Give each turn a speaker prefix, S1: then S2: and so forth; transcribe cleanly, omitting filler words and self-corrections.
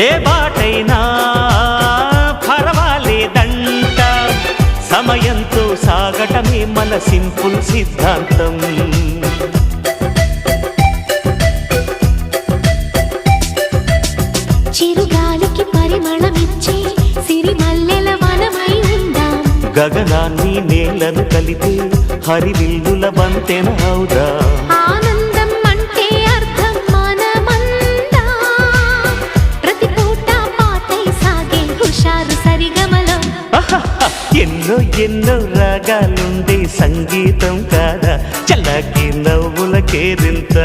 S1: ఏ బాటైనా పర్వాలేదంట, సమయంతో సాగటమే మన సింపుల్ సిద్ధాంతం.
S2: చిరుగాలికి పరిమళమిచ్చే సిరిమల్లెల వనమై ఉందాం,
S1: గగనాన్ని నేలను కలిపే హరివిల్లుల బంతెన అవుదాం.
S2: ఆనందం అంటే అర్థం మనమందా, ప్రతి పూట పాటై సాగే హుషారు సరిగమలో.
S1: ఎన్నో ఎన్నో రాగాలుండే సంగీతం కాదా, చల్లకి నవ్వుల కేరింత.